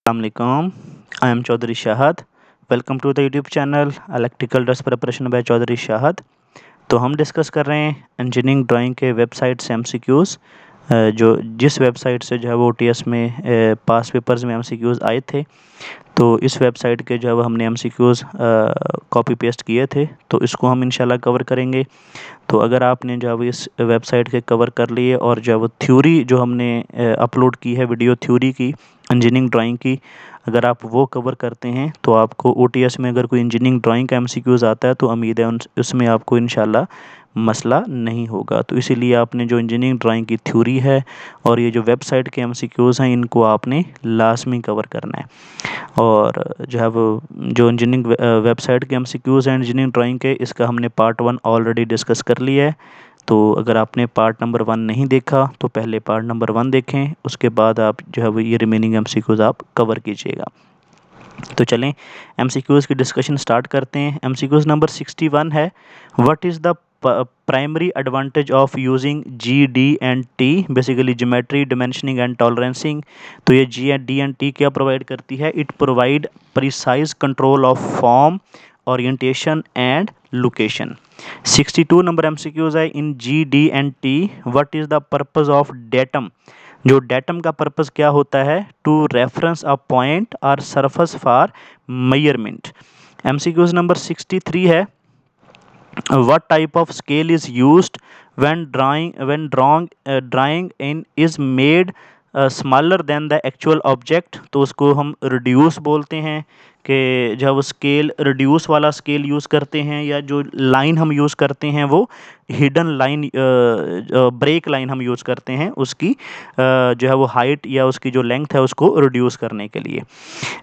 Assalamualaikum. I am Chaudhary Shahad. Welcome to the YouTube channel electrical dress preparation by Chaudhary Shahad. तो हम discuss कर रहे हैं इंजीनियरिंग ड्राइंग के वेबसाइट से एमसीक्यूज़, जो जिस वेबसाइट से जो है वो ओटीएस में पास पेपर्स में एमसीक्यूज़ आए थे। तो इस वेबसाइट के जो है वो हमने एमसीक्यूज़ कॉपी पेस्ट किए थे, तो इसको हम इंशाल्लाह कवर करेंगे। तो अगर आपने जो है वो इस वेबसाइट के कवर कर लिए और जो है वो थ्योरी जो हमने अपलोड की है, वीडियो थ्योरी की इंजीनियरिंग ड्राइंग की, अगर आप वो कवर करते हैं तो आपको ओटीएस में अगर कोई इंजीनियरिंग ड्राइंग का एमसीक्यूज़ आता है तो उम्मीद है उसमें आपको इंशाल्लाह मसला नहीं होगा। तो इसीलिए आपने जो इंजीनियरिंग ड्राइंग की थ्योरी है और ये जो वेबसाइट के एमसीक्यूज़ हैं, इनको आपने लाजमी कवर करना है। और जो है वो जो इंजीनियरिंग वेबसाइट के एमसीक्यूज़ हैं इंजीनियरिंग ड्राइंग के, इसका हमने पार्ट 1 ऑलरेडी डिस्कस कर लिया है। तो अगर आपने पार्ट नंबर 1 नहीं देखा तो पहले पार्ट नंबर 1 देखें, उसके बाद आप जो है वो ये रिमेनिंग एमसीक्यूज़ आप कवर कीजिएगा। तो चलें एमसीक्यूज़ की डिस्कशन स्टार्ट करते हैं। एमसीक्यूज़ नंबर 61 है, what is the primary advantage of using G D and T, basically geometry, dimensioning and tolerancing. तो ये G and D and T क्या प्रोवाइड करती है? It provide precise control of form, orientation and location. 62 number MCQs है, in G D and T what is the purpose of datum. जो datum का purpose क्या होता है? टू रेफरेंस अ पॉइंट और surface for measurement. MCQs number 63 है, what type of scale is used when drawing in is made smaller than the actual object। तो उसको हम reduce बोलते हैं कि जब स्केल रिड्यूस वाला स्केल यूज़ करते हैं, या जो लाइन हम यूज़ करते हैं वो हिडन लाइन, ब्रेक लाइन हम यूज़ करते हैं, उसकी जो है वो हाइट या उसकी जो लेंथ है उसको रिड्यूस करने के लिए।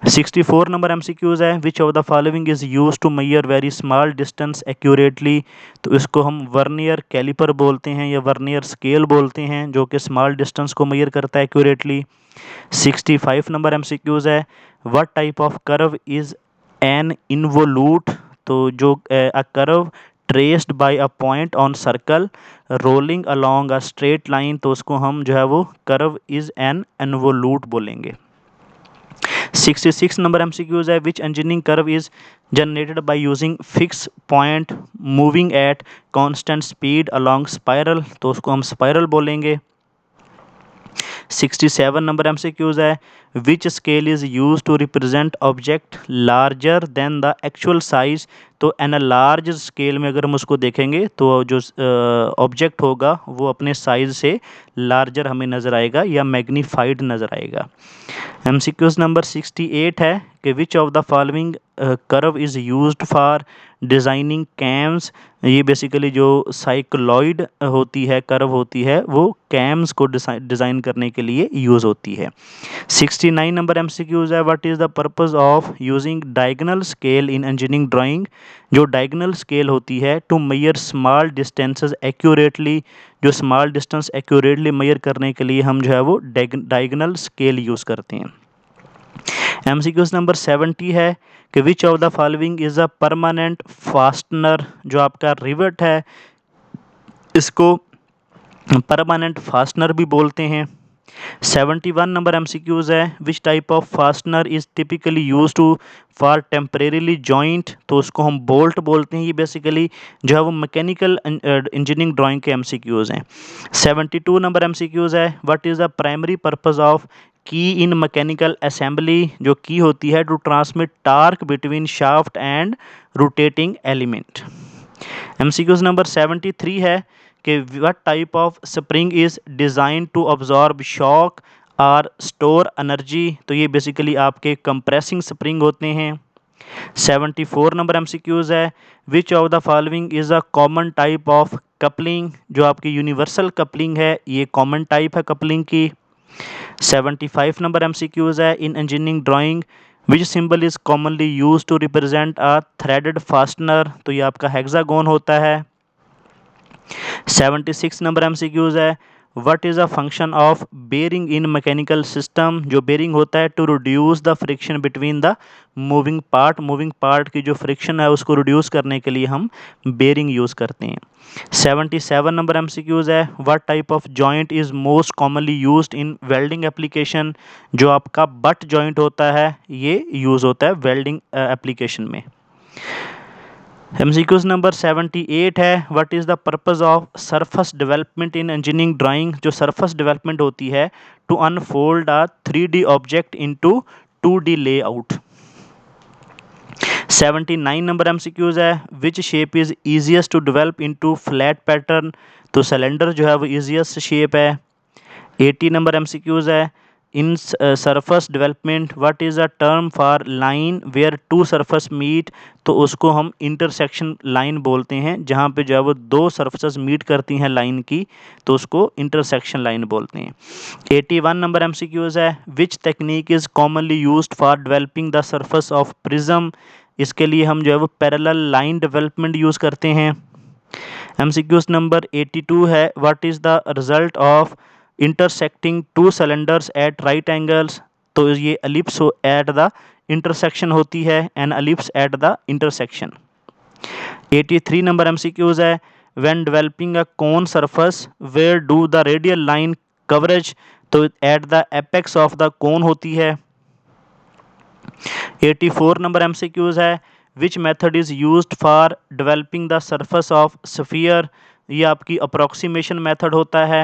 64 नंबर एमसीक्यूज़ है, which of the following is use to measure very small distance accurately. तो इसको हम वर्नियर कैलिपर बोलते हैं या वर्नियर स्केल बोलते हैं, जो कि स्मॉल डिस्टेंस को मेजर करता है एक्यूरेटली। 65 नंबर एमसीक्यूज़ है, what type of curve is an involute. तो जो a curve traced by a point on circle rolling along a straight line, तो उसको हम जो है वो कर्व इज़ एन इन्वोलूट बोलेंगे। 66 नंबर एमसीक्यूज़ है, which engineering curve is generated by using fix point moving at constant speed along spiral, तो उसको हम स्पाइरल बोलेंगे। 67 नंबर एमसीक्यूज़ है, which scale is use to represent object larger than the actual size. तो an large scale में अगर हम उसको देखेंगे तो जो ऑब्जेक्ट होगा वो अपने साइज से लार्जर हमें नज़र आएगा या मैग्नीफाइड नज़र आएगा। एमसीक्यूज़ नंबर 68 है कि विच of the following curve is used for designing camps. ये बेसिकली जो साइक्लॉइड होती है, कर्व होती है, वो कैम्स को डिज़ाइन करने के लिए यूज़ होती है। 69 नंबर एमसीक्यूज़ है, what is the purpose of using diagonal scale in engineering drawing. जो डायगोनल स्केल होती है to measure small distances accurately, जो स्मॉल डिस्टेंस एक्यूरेटली मेजर करने के लिए हम जो है वो डायगोनल स्केल यूज़ करते हैं। एमसीक्यूज़ नंबर 70 है कि विच of the following is a permanent fastener. जो आपका रिवेट है इसको परमानेंट फास्टनर भी बोलते हैं। 71 नंबर एमसीक्यूज़ है, which type of fastener is typically use to for temporarily joint. तो उसको हम बोल्ट बोलते हैं। ये बेसिकली जो है वो मैकेनिकल इंजीनियरिंग ड्राइंग के एमसीक्यूज़ हैं। 72 नंबर एमसीक्यूज़ है, what is the primary purpose of key in mechanical assembly. जो की होती है to transmit torque between shaft and rotating element. MCQs number 73 है कि what type of spring is design to absorb shock और store energy. तो ये basically आपके compressing spring होते हैं। 74 नंबर एमसीक्यूज़ है, which of the following is a common type of coupling. जो आपकी यूनिवर्सल कपलिंग है ये कॉमन टाइप है कपलिंग की। 75 नंबर एमसीक्यूज़ है, in engineering drawing which symbol is commonly use to represent a threaded fastener. तो ये आपका हेक्सागोन होता है। 76 नंबर एमसीक्यूज़ है, what is a function of bearing in mechanical system, जो बेरिंग होता है to reduce the friction between the moving part की जो फ्रिक्शन है उसको रिड्यूस करने के लिए हम बेरिंग यूज़ करते हैं। 77 नंबर एमसीक्यूज है, what type of joint is most commonly used in welding application, जो आपका बट जॉइंट होता है ये यूज़ होता है वेल्डिंग एप्लीकेशन में। एमसीक्यूज नंबर 78 है, what is the purpose of surface development in engineering drawing, जो सरफेस डेवलपमेंट होती है to unfold a 3D object into 2D layout. 79 number MCQs है, which shape is easiest to develop into flat pattern, तो cylinder जो है वो easiest shape है। 80 number MCQs है, in surface development what is a term for line where two surface meet, तो उसको हम इंटरसेक्शन लाइन बोलते हैं, जहाँ पे जो है वो दो सरफेस मीट करती हैं लाइन की, तो उसको इंटरसेक्शन लाइन बोलते हैं। 81 नंबर एमसीक्यूज है, which technique is commonly used for developing the surface of prism, इसके लिए हम जो है वो पैरेलल लाइन डेवलपमेंट यूज़ करते हैं। एमसीक्यूज नंबर 82 है, what is the result of intersecting two cylinders at right angles, तो ये एलिप्स एट द इंटरसेक्शन होती है, an ellipse at the intersection. 83 number MCQs है, when developing a cone surface where do the radial line converge, तो at the apex of the cone होती है। 84 number MCQs है, which method is used for developing the surface of sphere, ये आपकी approximation method होता है।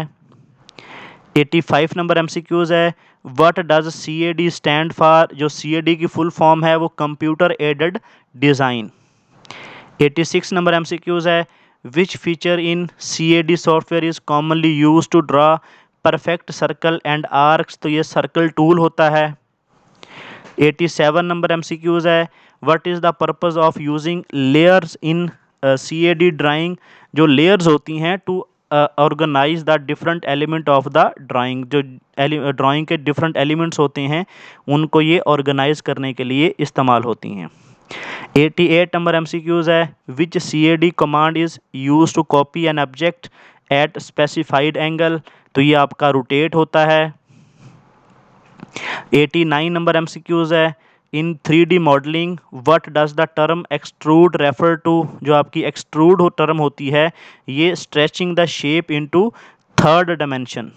85 number MCQs है, what does CAD stand for, जो CAD की फुल फॉर्म है वो computer aided design. 86 number MCQs है, which feature in CAD software is commonly use to draw perfect circle and arcs, तो ये सर्कल टूल होता है। 87 नंबर एमसीक्यूज है, what is the purpose of using layers in CAD drawing, जो layers होती हैं to organise the different element of the drawing, जो drawing के डिफरेंट एलिमेंट्स होते हैं उनको ये ऑर्गेनाइज करने के लिए इस्तेमाल होती हैं। 88 नंबर एमसीक्यूज है, which CAD command is use to copy an object at specified angle, तो ये आपका रोटेट होता है। 89 नंबर एमसीक्यूज है, in 3D modelling what does the term extrude refer to, जो आपकी एक्सट्रूड टर्म होती है ये stretching the shape into third dimension.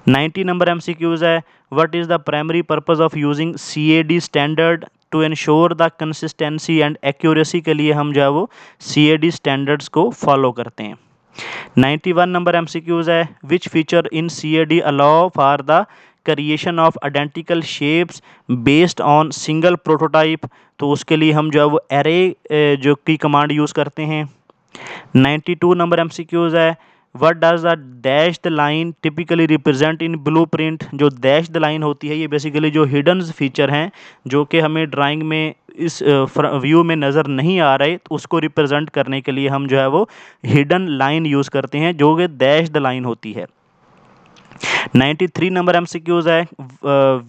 90 number MCQs है, what is the primary purpose of using CAD standard to ensure the consistency and accuracy, के लिए हम जो है वो CAD स्टैंडर्ड्स को फॉलो करते हैं। 91 नंबर एमसीक्यूज है, which feature in CAD allow for the creation of identical shapes based on single prototype, तो उसके लिए हम जो है वो एरे जो की कमांड यूज़ करते हैं। 92 नंबर एमसीक्यूज है, what does the dashed line typically represent in blueprint, जो डैश्ड लाइन होती है ये बेसिकली जो हिडन फीचर हैं जो कि हमें ड्राइंग में इस व्यू में नज़र नहीं आ रहे, तो उसको रिप्रेजेंट करने के लिए हम जो है वो हिडन लाइन यूज़ करते हैं जो कि डैश्ड लाइन होती है। 93 नंबर एमसीक्यूज है,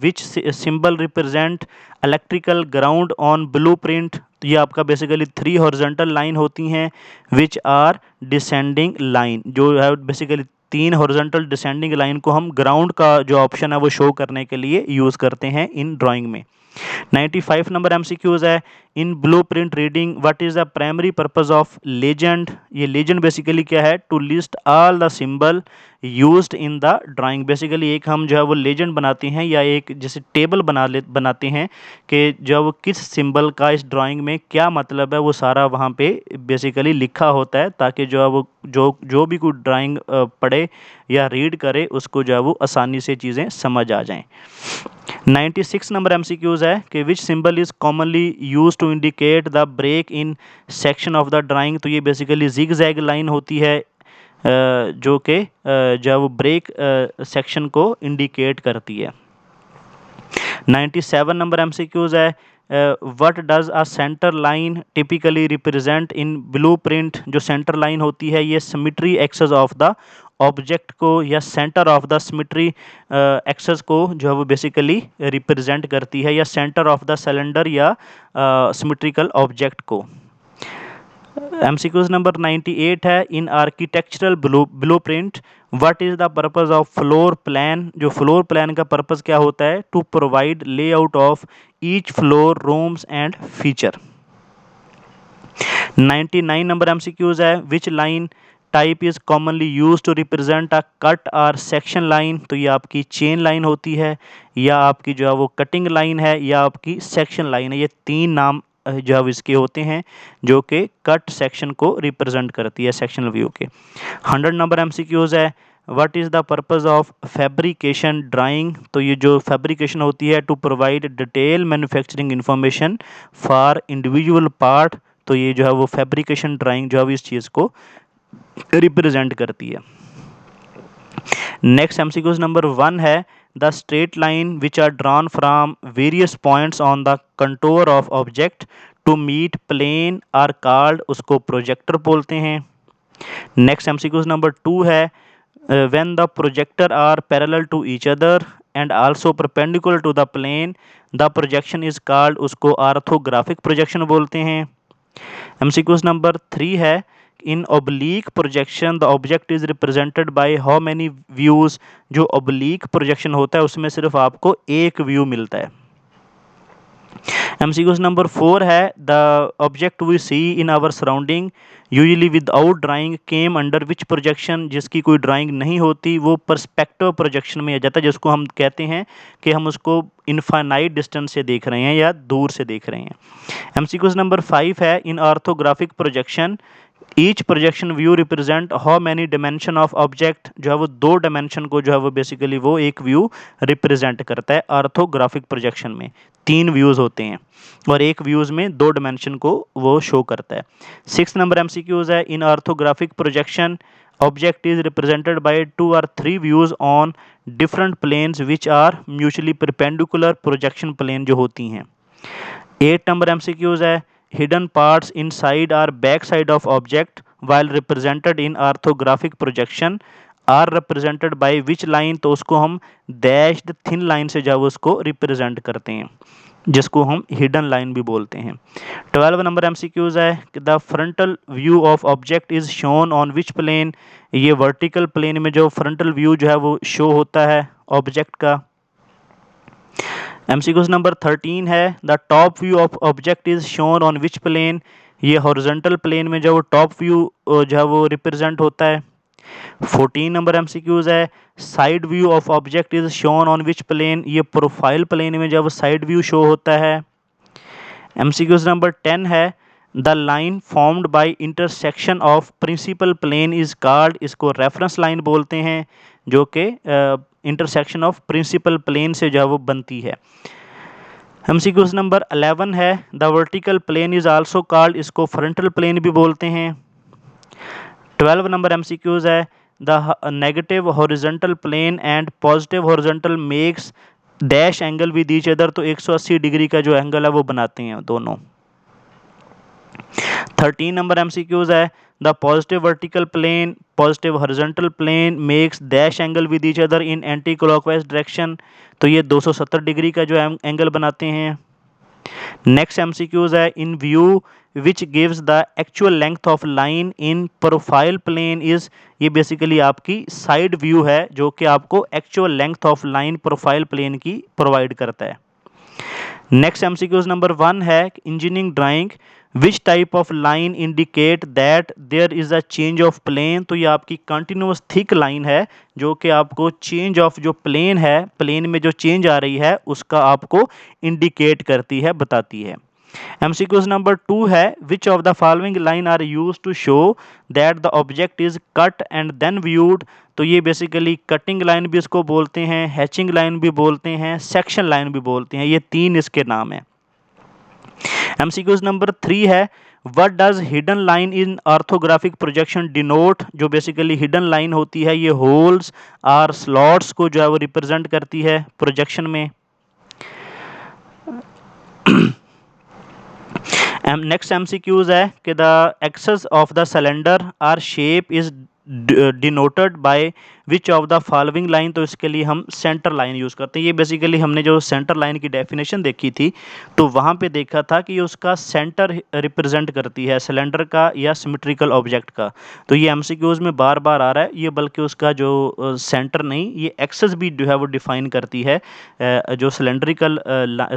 विच symbol represent electrical ground on blueprint, तो ये आपका बेसिकली 3 हॉरिजॉन्टल लाइन होती हैं विच आर डिसेंडिंग लाइन, जो है बेसिकली 3 हॉरिजॉन्टल डिसेंडिंग लाइन को हम ग्राउंड का जो ऑप्शन है वो शो करने के लिए यूज़ करते हैं इन ड्राइंग में। 95 नंबर एमसीक्यूज है, in blueprint reading what is the primary purpose of legend, ये लेजेंड बेसिकली क्या है, to list all the symbol used in the drawing, basically एक हम जो है वो लेजेंड बनाते हैं या एक जैसे टेबल बनाते हैं कि जो वो किस सिंबल का इस ड्राइंग में क्या मतलब है वो सारा वहाँ पे बेसिकली लिखा होता है, ताकि जो है वो जो भी कोई ड्राइंग पढ़े या रीड करे उसको जो है वो आसानी से चीज़ें समझ आ जाएं। 96 नंबर एमसीक्यूज है कि which symbol is commonly use to indicate the break in section of the drawing, तो ये बेसिकली जिग जैग लाइन होती है जो कि जब ब्रेक सेक्शन को इंडिकेट करती है। 97 नंबर एमसीक्यूज है, what does a centre line typically represent in blueprint, जो सेंटर लाइन होती है ये symmetry axis of the object को या centre of the symmetry axis को जो है वो बेसिकली रिप्रेजेंट करती है, या सेंटर ऑफ द सिलेंडर या सिमेट्रिकल ऑब्जेक्ट को। एमसीक्यूज नंबर 98 है, in architectural blueprint what is the purpose of floor plan, जो फ्लोर प्लान का पर्पज़ क्या होता है, to provide layout of each floor, rooms and feature. 99 number MCQs है, which line type is commonly use to represent a cut और section line, तो ये आपकी चेन लाइन होती है, या आपकी जो है वो कटिंग लाइन है, या आपकी सेक्शन लाइन है। ये तीन नाम जो है इसके होते हैं जो कि कट सेक्शन को रिप्रेजेंट करती है सेक्शनल व्यू के। 100 नंबर एमसीक्यूज है, what is the purpose of fabrication drawing, तो ये जो फैब्रिकेशन होती है to provide detail manufacturing information for individual part, तो ये जो है वो फैब्रिकेशन ड्राइंग जो है वो इस चीज़ को रिप्रेजेंट करती है। नेक्स्ट एमसीक्यूज नंबर 1 है, the straight line which are drawn from various points on the contour of object to meet plane are called, उसको प्रोजेक्टर बोलते हैं। नेक्स्ट एमसीक्यूज नंबर 2 है, when the projector are parallel to each other and also perpendicular to the plane, the projection is called, उसको orthographic projection बोलते हैं। MCQs number 3 है, in oblique projection the object is represented by how many views, जो oblique projection होता है उसमें सिर्फ आपको एक व्यू मिलता है। एमसीक्यूज नंबर 4 है, the object we see in our surrounding usually without drawing came under which projection, जिसकी कोई ड्राइंग नहीं होती वो पर्सपेक्टिव प्रोजेक्शन में आ जाता है, जिसको हम कहते हैं कि हम उसको इनफाइनाइट डिस्टेंस से देख रहे हैं या दूर से देख रहे हैं। एमसीक्यूज नंबर 5 है, in orthographic projection each projection view represent how many dimension of object, जो है वो 2 डायमेंशन को जो है वो बेसिकली वो एक व्यू रिप्रेजेंट करता है। ऑर्थोग्राफिक प्रोजेक्शन में 3 व्यूज़ होते हैं और एक व्यूज़ में 2 डायमेंशन को वो शो करता है। 6 नंबर एमसीक्यूज है, in orthographic projection object is represented by 2 or 3 views on different planes which are mutually perpendicular, projection plane जो होती हैं। 8 नंबर एमसीक्यूज है, hidden parts inside or back side of object while represented in orthographic projection are represented by which line, तो उसको हम dashed thin line से जब उसको represent करते हैं जिसको हम hidden line भी बोलते हैं। 12 नंबर एमसीक्यूज है, the frontal view of object is shown on which plane, ये वर्टिकल प्लेन में जो फ्रंटल व्यू जो है वो शो होता है ऑब्जेक्ट का। एमसीक्यूज नंबर 13 है, the top view of object is shown on which plane, ये हॉरिजॉन्टल प्लेन में जो टॉप व्यू जो है वो रिप्रेजेंट होता है। 14 नंबर एमसीक्यूज है, side view of object is shown on which plane, ये प्रोफाइल प्लेन में जब साइड व्यू शो होता है। एमसीक्यूज नंबर 10 है, the line formed by intersection of principal plane is called, इसको रेफरेंस लाइन बोलते हैं जो कि इंटरसेक्शन ऑफ प्रिंसिपल प्लेन से जो है वो बनती है। एमसीक्यूज नंबर 11 है, the vertical plane is also called, इसको फ्रंटल प्लेन भी बोलते हैं। 12 नंबर एमसीक्यूज है, the negative horizontal plane and positive horizontal makes dash angle with each other, तो 180 डिग्री का जो एंगल है वो बनाते हैं दोनों। 13 नंबर एमसीक्यूज है, the positive vertical plane positive horizontal plane makes dash angle with each other in anti clockwise direction, तो ये 270 डिग्री का जो एंगल बनाते हैं। नेक्स्ट एमसीक्यूज है, in view which gives the actual length of line in profile plane is, ये basically आपकी side view है जो कि आपको actual length of line profile plane की प्रोवाइड करता है। नेक्स्ट एमसीक्यूज नंबर 1 है, engineering drawing which type of line indicate that there is a change of plane, तो ये आपकी कंटिन्यूस थिक लाइन है जो कि आपको चेंज ऑफ जो प्लेन है, प्लेन में जो चेंज आ रही है उसका आपको इंडिकेट करती है, बताती है। एमसीक्यूज नंबर 2 है, which of the following line are use to show that the object is cut and then viewed, तो ये बेसिकली कटिंग लाइन भी इसको बोलते हैं, हैचिंग लाइन भी बोलते हैं, सेक्शन लाइन भी बोलते हैं, ये 3 इसके नाम हैं। एमसीक्यूज नंबर 3 है, what does hidden line in orthographic projection denote, जो बेसिकली हिडन लाइन होती है ये होल्स और स्लॉट्स को जो है वो रिप्रेजेंट करती है प्रोजेक्शन में। नेक्स्ट एमसीक्यूज है कि the axis of the cylinder are shape is denoted by which of the following line, तो इसके लिए हम सेंटर लाइन यूज़ करते हैं। ये बेसिकली हमने जो सेंटर लाइन की डेफिनेशन देखी थी तो वहाँ पे देखा था कि उसका सेंटर रिप्रेजेंट करती है सिलेंडर का या सिमेट्रिकल ऑब्जेक्ट का। तो ये एमसीक्यूज़ में बार बार आ रहा है ये, बल्कि उसका जो सेंटर नहीं, ये एक्सेस भी जो है वो डिफाइन करती है। जो सिलेंड्रिकल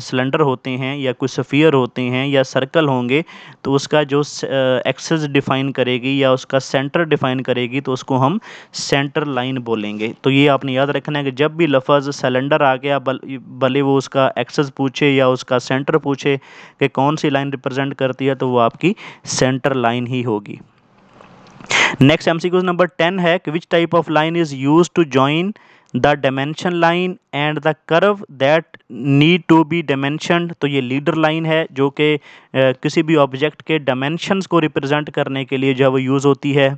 सिलेंडर होते हैं या कुछ स्फीयर होते हैं या सर्कल होंगे तो उसका जो एक्सेस डिफाइन करेगी या उसका सेंटर डिफाइन करेगी तो उसको हम सेंटर लाइन बोलेंगे। तो ये आपने याद रखना है कि जब भी लफ्ज़ सिलेंडर आ गया, भले वो उसका एक्सेस पूछे या उसका सेंटर पूछे कि कौन सी लाइन रिप्रेजेंट करती है, तो वो आपकी सेंटर लाइन ही होगी। नेक्स्ट एमसीक्यू नंबर 10 है कि which type of line is use to join the dimension line and the curve that need to be dimensioned. तो ये लीडर लाइन है जो कि किसी भी ऑब्जेक्ट के डायमेंशंस को रिप्रेजेंट करने के लिए जो वो यूज़ होती है।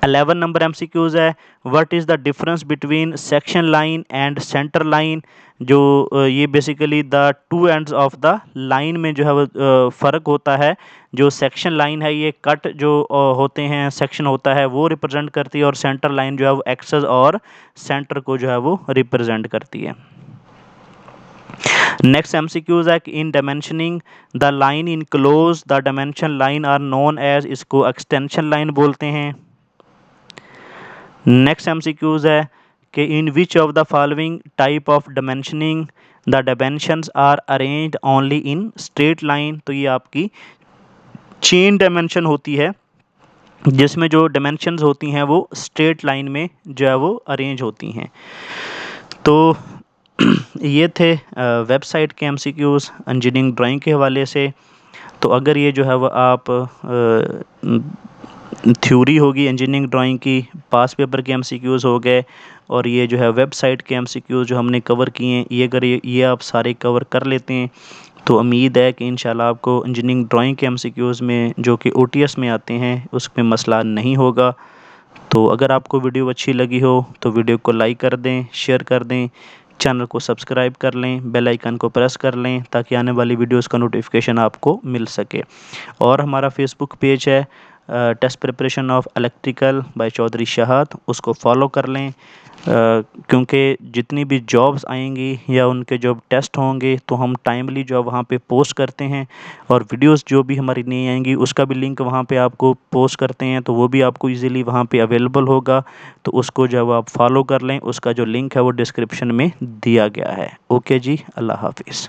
11 नंबर एमसीक्यूज है, what is the difference between section line and centre line. जो ये basically the two ends of the line में जो है वो फ़र्क होता है। जो सेक्शन लाइन है ये कट जो होते हैं सेक्शन होता है वो रिप्रेजेंट करती है, और सेंटर लाइन जो है वो एक्सेस और सेंटर को जो है वो रिप्रेजेंट करती है। नेक्स्ट एमसीक्यूज है कि in dimensioning the line enclose the dimension line are known as, इसको एक्सटेंशन लाइन बोलते हैं। नेक्स्ट एमसीक्यूज है कि in which of the following type of dimensioning the dimensions are arranged only in straight line. तो ये आपकी chain dimension होती है जिसमें जो डायमेंशंस होती हैं वो स्ट्रेट लाइन में जो है वो अरेंज होती हैं। तो ये थे वेबसाइट के एमसीक्यूज़ इंजीनियरिंग ड्राइंग के हवाले से। तो अगर ये जो है वो आप थ्योरी होगी इंजीनियरिंग ड्राइंग की, पास पेपर के एमसीक्यूज़ हो गए, और ये जो है वेबसाइट के एमसीक्यूज़ जो हमने कवर किए हैं, ये अगर ये आप सारे कवर कर लेते हैं तो उम्मीद है कि इंशाल्लाह आपको इंजीनियरिंग ड्राइंग के एमसीक्यूज़ में जो कि ओटीएस में आते हैं उसमें मसला नहीं होगा। तो अगर आपको वीडियो अच्छी लगी हो तो वीडियो को लाइक कर दें, शेयर कर दें, चैनल को सब्सक्राइब कर लें, बेल आइकन को प्रेस कर लें ताकि आने वाली वीडियोस का नोटिफिकेशन आपको मिल सके। और हमारा फेसबुक पेज है test preparation of electrical by Chaudhary Shahad, उसको फॉलो कर लें क्योंकि जितनी भी जॉब्स आएंगी या उनके जो टेस्ट होंगे तो हम टाइमली जो वहाँ पे पोस्ट करते हैं, और वीडियोस जो भी हमारी नई आएंगी उसका भी लिंक वहाँ पे आपको पोस्ट करते हैं, तो वो भी आपको इजीली वहाँ पे अवेलेबल होगा। तो उसको जब आप फॉलो कर लें, उसका जो लिंक है वो डिस्क्रिप्शन में दिया गया है। ओके जी, अल्लाह हाफिज़।